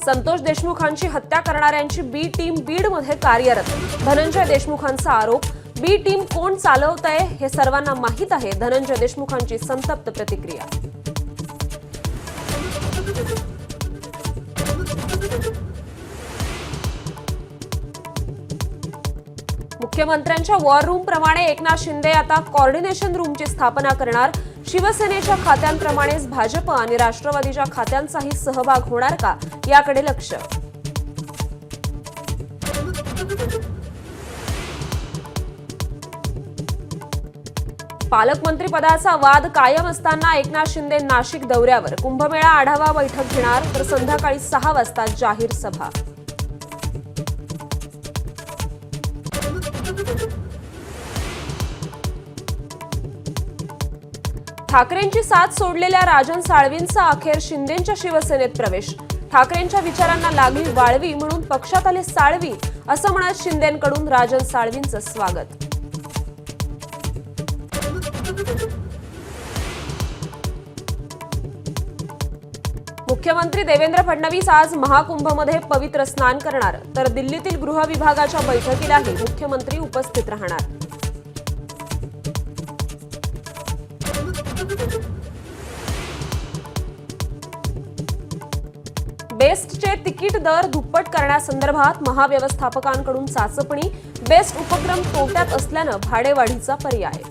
संतोष देशमुखांची हत्या करणाऱ्यांची बी टीम बीडमध्ये कार्यरत. धनंजय देशमुखांचा आरोप. बी टीम कोण चालवतंय हे सर्वांना माहीत आहे. धनंजय देशमुखांची संतप्त प्रतिक्रिया. मुख्यमंत्र्यांच्या वॉर रूम प्रमाणे एकनाथ शिंदे आता कोऑर्डिनेशन रूमची स्थापना करणार. शिवसेनेच्या खात्यांप्रमाणेच भाजप आणि राष्ट्रवादीच्या खात्यांचाही सहभाग होणार का याकडे लक्ष. पालकमंत्रीपदाचा वाद कायम असताना एकनाथ शिंदे नाशिक दौऱ्यावर. कुंभमेळा आढावा बैठक घेणार तर संध्याकाळी 6 वाजता जाहीर सभा. ठाकरेंची साथ सोडलेल्या राजन साळवींचा अखेर शिंदेंच्या शिवसेनेत प्रवेश. ठाकरेंच्या विचारांना लागली वाळवी म्हणून पक्षात आले साळवी असं म्हणत शिंदेंकडून राजन साळवींचं स्वागत. मुख्यमंत्री देवेंद्र फडणवीस आज महाकुंभमध्ये पवित्र स्नान करणार तर दिल्लीतील गृह विभागाच्या बैठकीलाही मुख्यमंत्री उपस्थित राहणार. बेस्टचे तिकीट दर दुप्पट करण्यासंदर्भात महाव्यवस्थापकांकडून चाचपणी. बेस्ट उपक्रम तोट्यात असल्यानं भाडेवाढीचा पर्याय.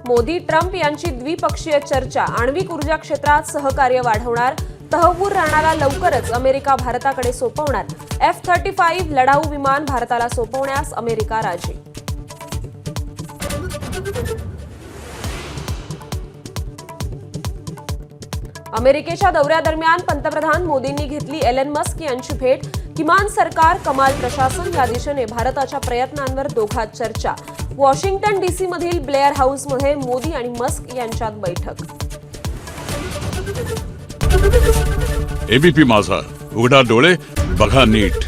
मोदी ट्रम्प यांची द्विपक्षीय चर्चा. आण्विक ऊर्जा क्षेत्रात सहकार्य वाढवणार. तहवूर राणाला लवकरच अमेरिका भारताकडे सोपवणार. F-35 लढाऊ विमान भारताला सोपवण्यास अमेरिका राजी. अमेरिकेच्या दौऱ्यादरम्यान पंतप्रधान मोदींनी घेतली एलन मस्क यांची भेट. किमान सरकार कमाल प्रशासन या दिशेने भारताच्या प्रयत्नांवर दोघात चर्चा. वॉशिंग्टन डीसी मधील ब्लेअर हाऊसमध्ये मोदी आणि मस्क यांच्यात बैठक. एबीपी माझा, उघडा डोळे बघा नीट.